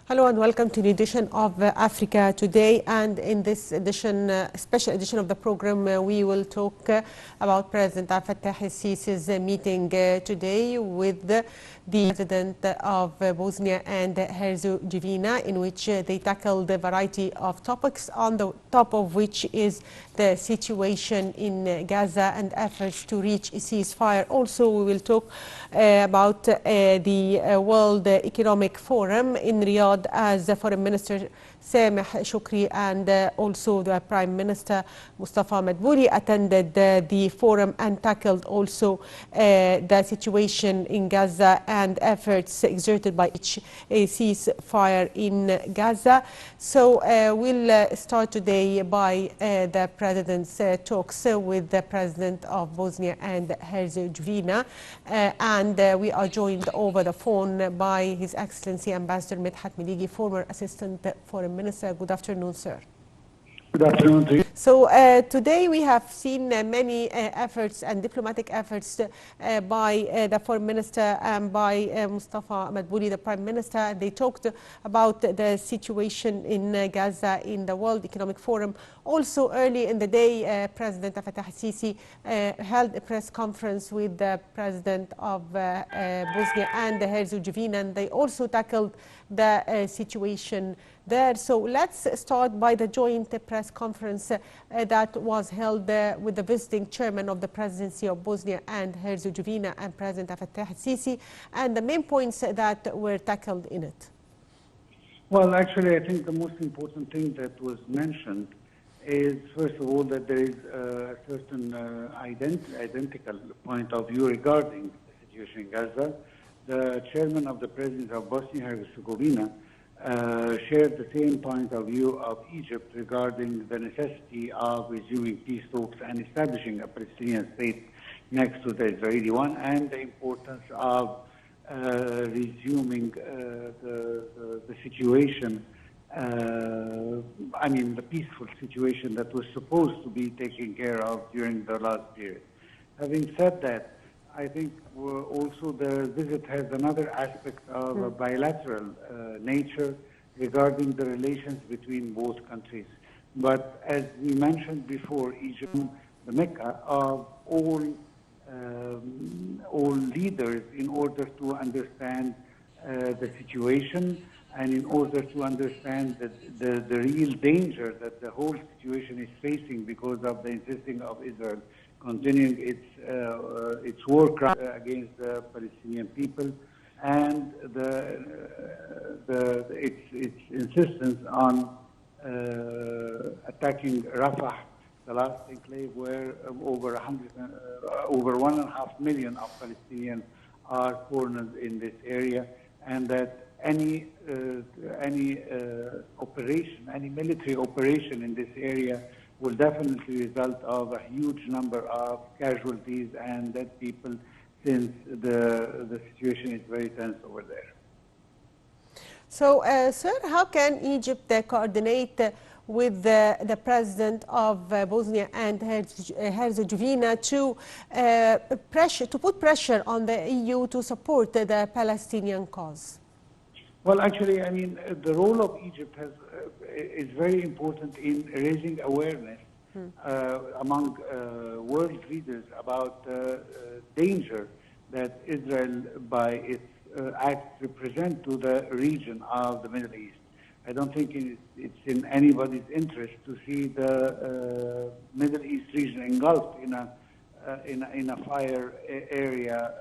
Hello and welcome to the edition of Africa Today. And in this edition, special edition of the program, we will talk about President Abdel Fattah el-Sisi's meeting today with the President of Bosnia and Herzegovina, in which they tackled a variety of topics, on the top of which is the situation in Gaza and efforts to reach a ceasefire. Also, we will talk about the World Economic Forum in Riyadh, as the Foreign Minister Sameh Shukri and also the Prime Minister Mustafa Madbouli attended the forum and tackled also the situation in Gaza and efforts exerted by each ceasefire in Gaza. So we'll start today by the President's talks with the President of Bosnia and Herzegovina, and we are joined over the phone by His Excellency Ambassador Medhat Miligy, former Assistant Foreign Minister. Good afternoon, sir. Good afternoon to you. So today we have seen many efforts and diplomatic efforts by the Foreign Minister and by Mustafa Madbouli, the Prime Minister. They talked about the situation in Gaza in the World Economic Forum. Also early in the day, President Abdel Fattah el-Sisi held a press conference with the President of Bosnia and Herzegovina, and they also tackled the situation there. So let's start by the joint press conference that was held with the visiting chairman of the presidency of Bosnia and Herzegovina and President Abdel Fattah el-Sisi, and the main points that were tackled in it. Well, actually, I think the most important thing that was mentioned is, first of all, that there is a certain identical point of view regarding the situation in Gaza. The chairman of the presidency of Bosnia and Herzegovina shared the same point of view of Egypt regarding the necessity of resuming peace talks and establishing a Palestinian state next to the Israeli one, and the importance of resuming the situation, the peaceful situation that was supposed to be taken care of during the last period. Having said that, I think also the visit has another aspect of a bilateral nature regarding the relations between both countries. But as we mentioned before, Egypt, the Mecca of all leaders, in order to understand the situation and in order to understand the real danger that the whole situation is facing because of the insisting of Israel continuing its war crime against the Palestinian people, and its insistence on attacking Rafah, the last enclave where over 1.5 million of Palestinians are foreigners in this area, and that any military operation in this area will definitely result of a huge number of casualties and dead people, since the situation is very tense over there. So, sir, how can Egypt coordinate with the President of Bosnia and Herzegovina to put pressure on the EU to support the Palestinian cause? Well, actually, the role of Egypt is very important in raising awareness among world leaders about the danger that Israel, by its acts, represent to the region of the Middle East. I don't think it's in anybody's interest to see the Middle East region engulfed in a fire area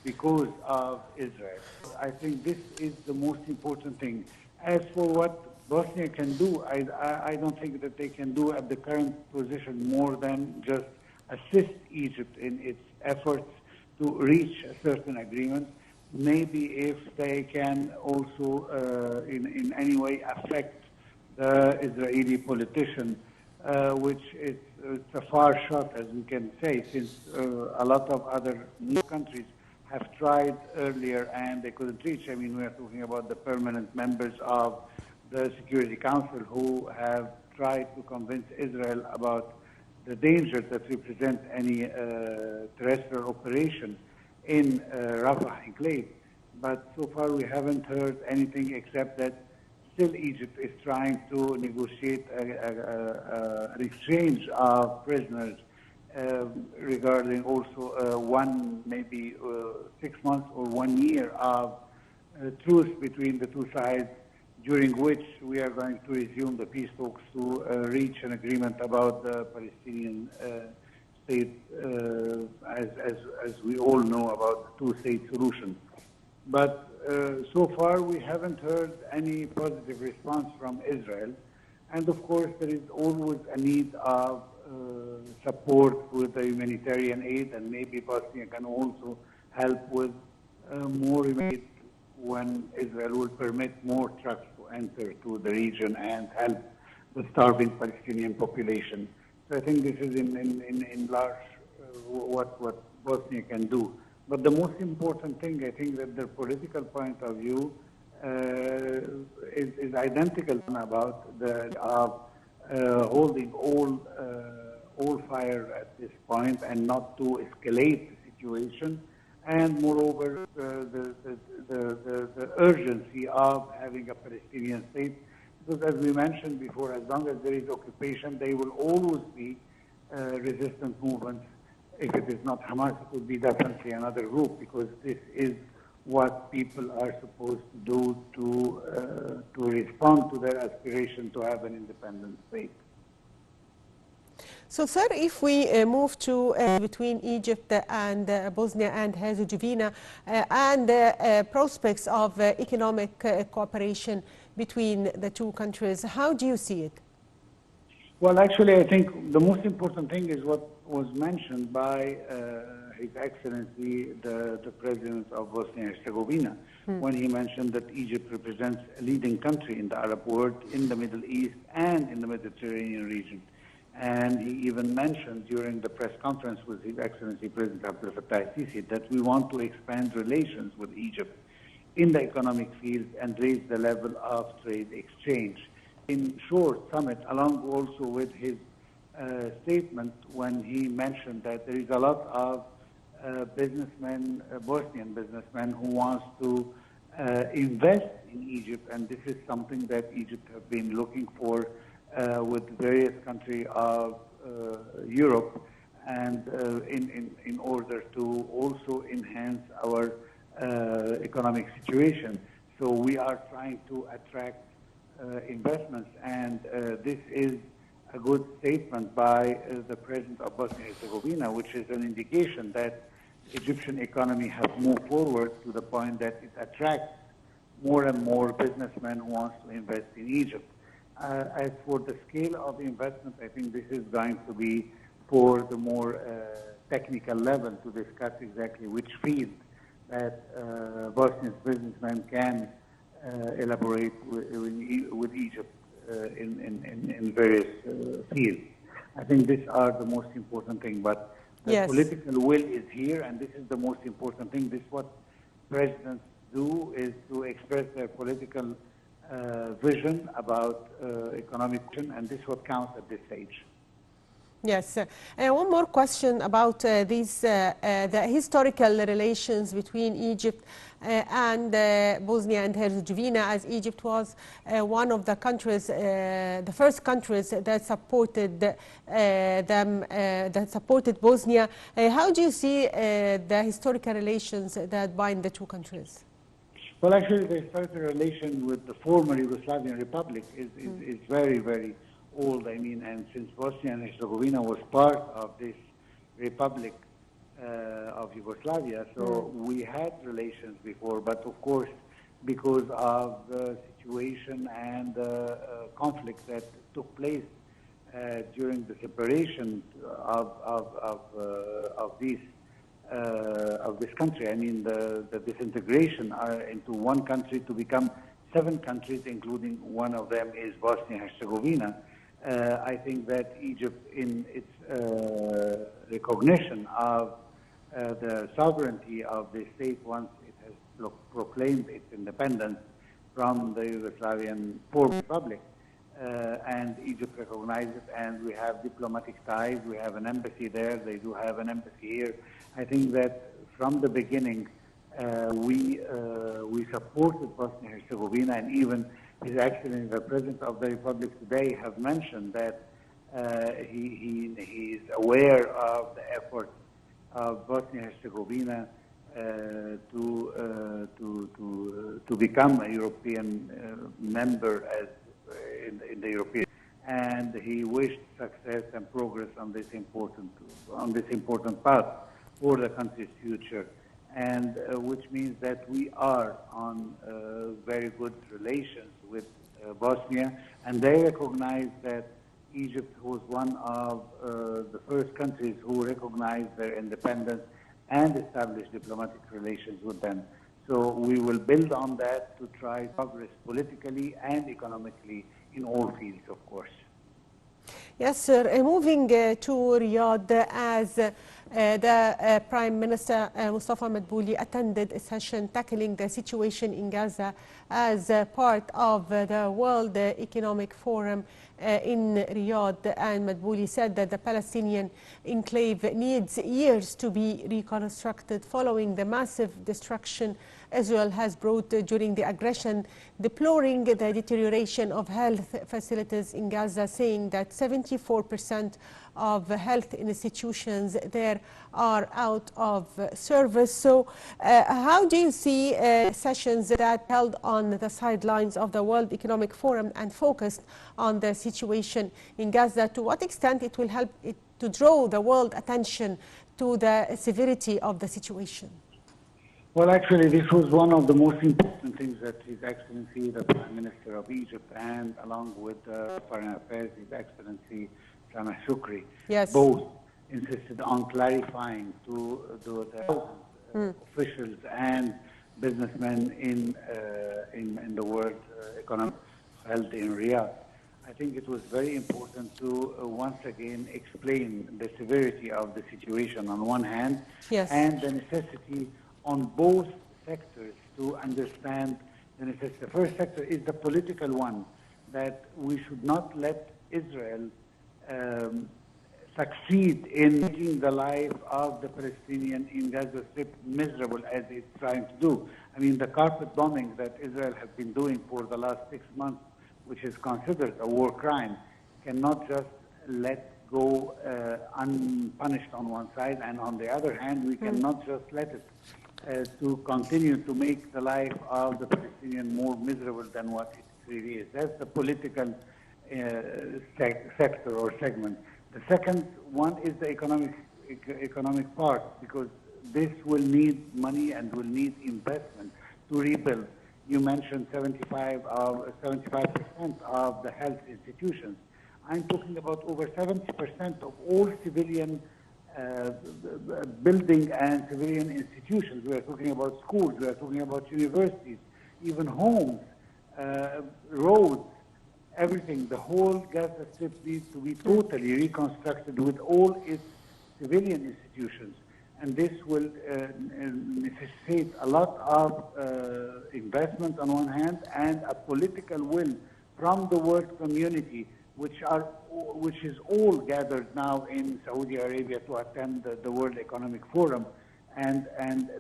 because of Israel. I think this is the most important thing. As for what Bosnia can do, I don't think that they can do at the current position more than just assist Egypt in its efforts to reach a certain agreement. Maybe if they can also in any way affect the Israeli politician, which it's a far shot, as we can say, since a lot of other new countries have tried earlier and they couldn't reach. We are talking about the permanent members of the Security Council who have tried to convince Israel about the dangers that represent any terrestrial operation in Rafah enclave. But so far we haven't heard anything except that still Egypt is trying to negotiate an exchange of prisoners regarding also maybe 6 months or 1 year of truce between the two sides, during which we are going to resume the peace talks to reach an agreement about the Palestinian state, as we all know about the two-state solution. But so far we haven't heard any positive response from Israel. And of course there is always a need of support with the humanitarian aid, and maybe Bosnia can also help with more aid when Israel will permit more trucks to enter to the region and help the starving Palestinian population. So I think this is in large what Bosnia can do. But the most important thing, I think, that the political point of view is identical about holding all fire at this point and not to escalate the situation, and moreover the urgency of having a Palestinian state, because as we mentioned before, as long as there is occupation, there will always be resistance movements. If it is not Hamas, it will be definitely another group, because this is what people are supposed to do to respond to their aspiration to have an independent state. So, sir, if we move to between Egypt and Bosnia and Herzegovina and prospects of economic cooperation between the two countries, how do you see it? Well, actually, I think the most important thing is what was mentioned by His Excellency, the President of Bosnia and Herzegovina, when he mentioned that Egypt represents a leading country in the Arab world, in the Middle East, and in the Mediterranean region. And he even mentioned during the press conference with His Excellency President Abdel Fattah al-Sisi that we want to expand relations with Egypt in the economic field and raise the level of trade exchange. In short summit, along also with his statement when he mentioned that there is a lot of businessmen, Bosnian businessmen, who wants to invest in Egypt, and this is something that Egypt have been looking for with various countries of Europe, and in order to also enhance our economic situation. So we are trying to attract investments, and this is a good statement by the President of Bosnia and Herzegovina, which is an indication that Egyptian economy has moved forward to the point that it attracts more and more businessmen who want to invest in Egypt. As for the scale of investment, I think this is going to be for the more technical level to discuss exactly which field that Bosnian businessmen can elaborate with Egypt in various fields. I think these are the most important thing, but the political will is here, and this is the most important thing. This is what presidents do, is to express their political vision about economic vision, and this is what counts at this stage. Yes. One more question about the historical relations between Egypt and Bosnia and Herzegovina, as Egypt was one of the countries, the first countries that supported them, that supported Bosnia. How do you see the historical relations that bind the two countries? Well, actually, the historical relation with the former Yugoslavian Republic is very, very old. I mean, and since Bosnia and Herzegovina was part of this Republic of Yugoslavia, so we had relations before, but of course, because of the situation and the conflict that took place during the separation of this country, I mean, the disintegration into one country to become 7 countries, including one of them is Bosnia and Herzegovina. I think that Egypt, in its recognition of the sovereignty of the state once it has proclaimed its independence from the Yugoslavian former republic, and Egypt recognized it, and we have diplomatic ties. We have an embassy there. They do have an embassy here. I think that from the beginning we supported Bosnia and Herzegovina, and even His Excellency, the President of the Republic today, have mentioned that he is aware of the efforts of Bosnia-Herzegovina to become a European member in the European, and he wished success and progress on this important path for the country's future, and which means that we are on very good relations with Bosnia, and they recognize that Egypt was one of the first countries who recognized their independence and established diplomatic relations with them. So we will build on that to try progress politically and economically in all fields, of course. Yes, sir. Moving to Riyadh, as the Prime Minister Mustafa Madbouli attended a session tackling the situation in Gaza as part of the World Economic Forum in Riyadh, and Madbouli said that the Palestinian enclave needs years to be reconstructed following the massive destruction Israel has brought during the aggression, deploring the deterioration of health facilities in Gaza, saying that 74% of health institutions there are out of service. So how do you see sessions that held on the sidelines of the World Economic Forum and focused on the situation in Gaza? To what extent it will help it to draw the world attention to the severity of the situation? Well, actually, this was one of the most important things that His Excellency, the Prime Minister of Egypt, and along with Foreign Affairs, His Excellency Sameh Shukri, yes, both insisted on clarifying to the thousands officials and businessmen in the World Economic held in Riyadh. I think it was very important to once again explain the severity of the situation on one hand, yes, and the necessity on both sectors to understand the necessity. The first sector is the political one, that we should not let Israel succeed in making the life of the Palestinian in Gaza Strip miserable as it's trying to do. I mean, the carpet bombing that Israel has been doing for the last 6 months, which is considered a war crime, cannot just let go unpunished on one side, and on the other hand, we cannot just let it to continue to make the life of the Palestinian more miserable than what it really is. That's the political sector or segment. The second one is the economic part, because this will need money and will need investment to rebuild. You mentioned 75% of the health institutions. I'm talking about over 70% of all civilian building and civilian institutions. We are talking about schools, we are talking about universities, even homes, roads, everything. The whole Gaza Strip needs to be totally reconstructed with all its civilian institutions. And this will necessitate a lot of investment on one hand, and a political will from the world community, which is all gathered now in Saudi Arabia to attend the World Economic Forum, and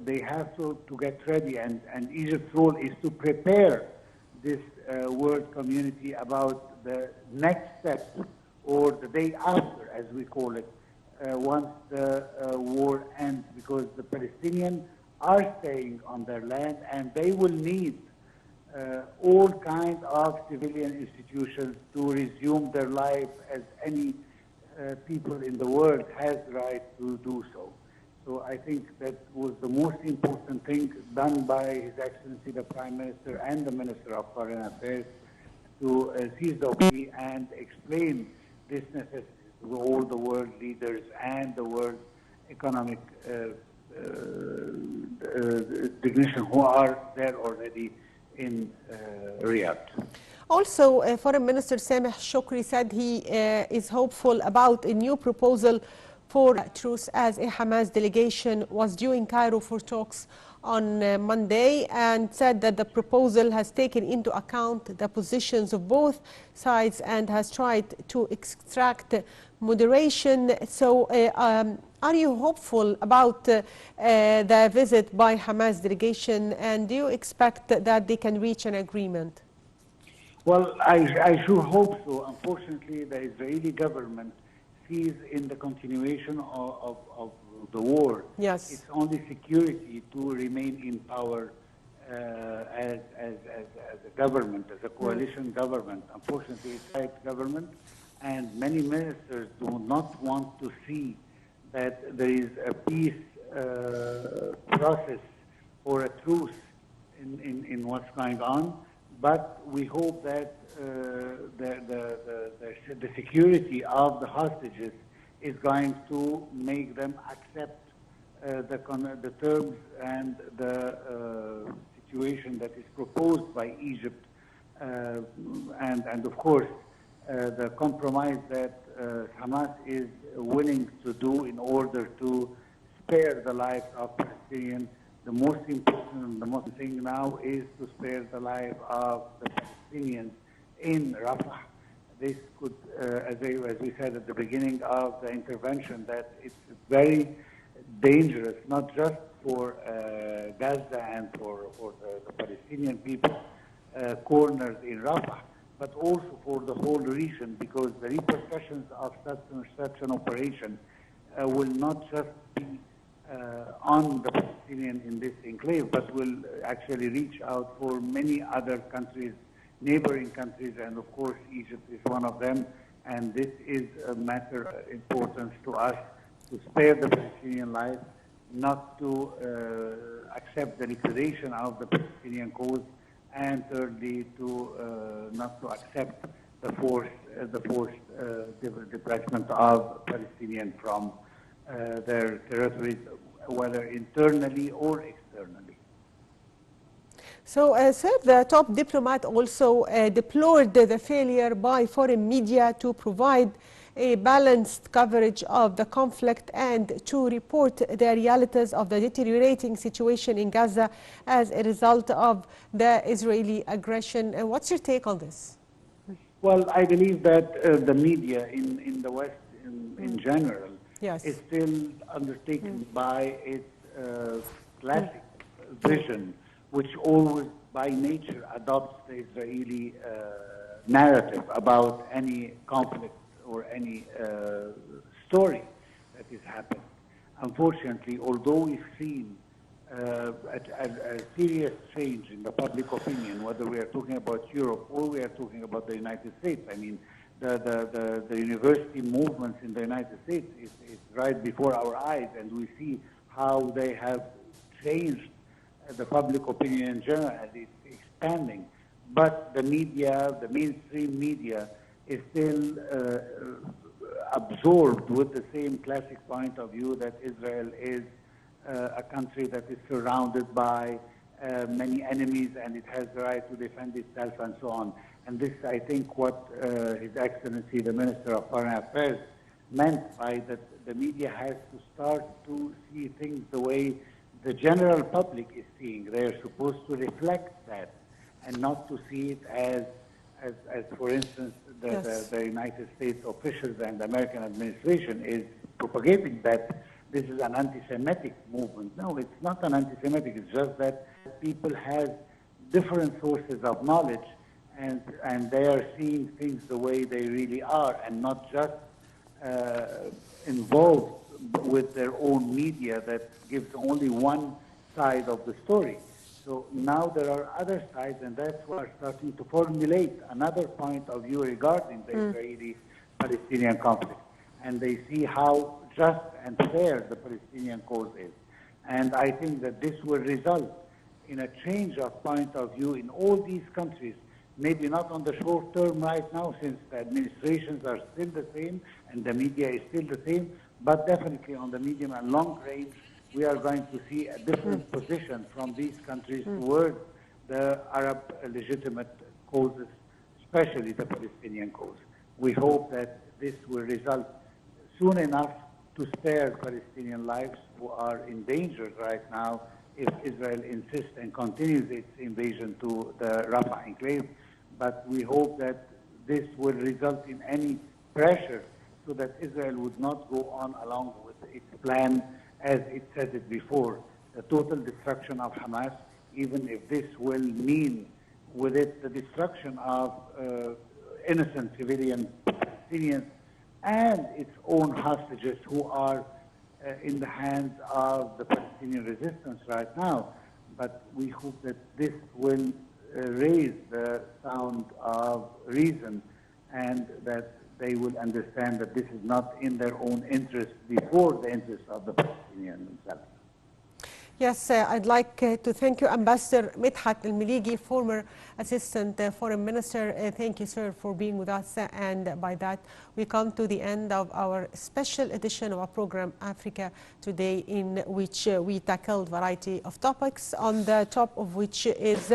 they have to get ready, and Egypt's role is to prepare this world community about the next step, or the day after, as we call it, once the war ends, because the Palestinians are staying on their land, and they will need all kinds of civilian institutions to resume their life as any people in the world has the right to do so. So I think that was the most important thing done by His Excellency the Prime Minister and the Minister of Foreign Affairs, to seize the opportunity and explain this necessity to all the world leaders and the world economic dignitaries who are there already in Riyadh. Also, Foreign Minister Sameh Shukri said he is hopeful about a new proposal for truce, as a Hamas delegation was due in Cairo for talks on Monday, and said that the proposal has taken into account the positions of both sides and has tried to extract moderation. So are you hopeful about the visit by Hamas delegation, and do you expect that they can reach an agreement? Well, I sure hope so. Unfortunately, the Israeli government sees in the continuation of the war Yes. its only security to remain in power as a government, as a coalition government. Unfortunately, it's a right government, and many ministers do not want to see that there is a peace process or a truce in what's going on. But we hope that the security of the hostages is going to make them accept the terms and the situation that is proposed by Egypt, and of course the compromise that Hamas is willing to do in order to spare the lives of Palestinians. The most important and the most thing now is to spare the life of the Palestinians in Rafah. This could, as we said at the beginning of the intervention, that it's very dangerous, not just for Gaza and for the Palestinian people cornered in Rafah, but also for the whole region, because the repercussions of such an operation will not just be on the Palestinian in this enclave, but will actually reach out for many other countries, neighboring countries, and of course Egypt is one of them. And this is a matter of importance to us, to spare the Palestinian life, not to accept the liquidation of the Palestinian cause, and thirdly, to not to accept the forced displacement of Palestinians from their territories, whether internally or externally. So, sir, the top diplomat also deplored the failure by foreign media to provide a balanced coverage of the conflict and to report the realities of the deteriorating situation in Gaza as a result of the Israeli aggression. And what's your take on this? Well, I believe that the media in the West in general is still undertaken by its classic vision, which always by nature adopts the Israeli narrative about any conflict or any story that is happening. Unfortunately, although we've seen a serious change in the public opinion, whether we are talking about Europe or we are talking about the United States, I mean, the university movements in the United States is right before our eyes, and we see how they have changed the public opinion in general, and it's expanding. But the media, the mainstream media, is still absorbed with the same classic point of view that Israel is a country that is surrounded by many enemies and it has the right to defend itself and so on. And this, I think, what His Excellency, the Minister of Foreign Affairs, meant by that the media has to start to see things the way the general public is seeing. They are supposed to reflect that and not to see it as for instance, the United States officials and the American administration is propagating that this is an anti-Semitic movement. No, it's not an anti-Semitic. It's just that people have different sources of knowledge, and they are seeing things the way they really are, and not just involved with their own media that gives only one side of the story. So now there are other sides, and that's why we're starting to formulate another point of view regarding the Israeli-Palestinian conflict. And they see how just and fair the Palestinian cause is. And I think that this will result in a change of point of view in all these countries, maybe not on the short term right now, since the administrations are still the same and the media is still the same, but definitely on the medium and long range, we are going to see a different position from these countries towards the Arab legitimate causes, especially the Palestinian cause. We hope that this will result soon enough to spare Palestinian lives who are endangered right now if Israel insists and continues its invasion to the Rafah enclave. But we hope that this will result in any pressure so that Israel would not go on along with its plan as it said it before, the total destruction of Hamas, even if this will mean with it the destruction of innocent civilian Palestinians and its own hostages who are in the hands of the Palestinian resistance right now. But we hope that this will raise the sound of reason and that they will understand that this is not in their own interest before the interest of the Palestinians themselves. Yes, I'd like to thank you, Ambassador Medhat Miligy, former Assistant Foreign Minister. Thank you, sir, for being with us. And by that, we come to the end of our special edition of our program, Africa Today, in which we tackled a variety of topics, on the top of which is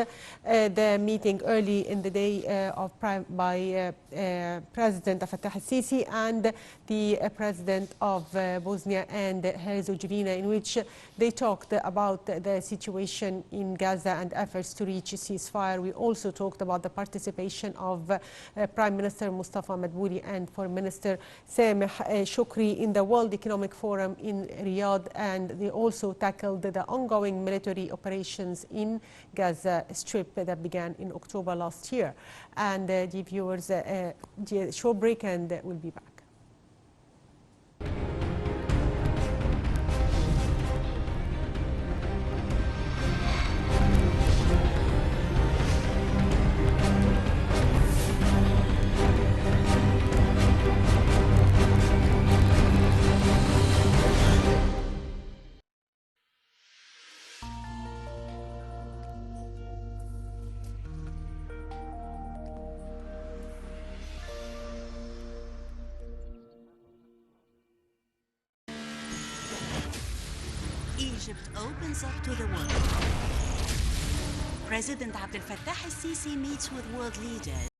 the meeting early in the day by President Fattah al-Sisi and the President of Bosnia and Herzegovina, in which they talked about the situation in Gaza and efforts to reach a ceasefire. We also talked about the participation of Prime Minister Mustafa Madbouli and Foreign Minister Sameh Shukri in the World Economic Forum in Riyadh, and they also tackled the ongoing military operations in Gaza Strip that began in October last year. And the viewers, a short break, and we'll be back. Egypt opens up to the world. President Abdel Fattah al-Sisi meets with world leaders.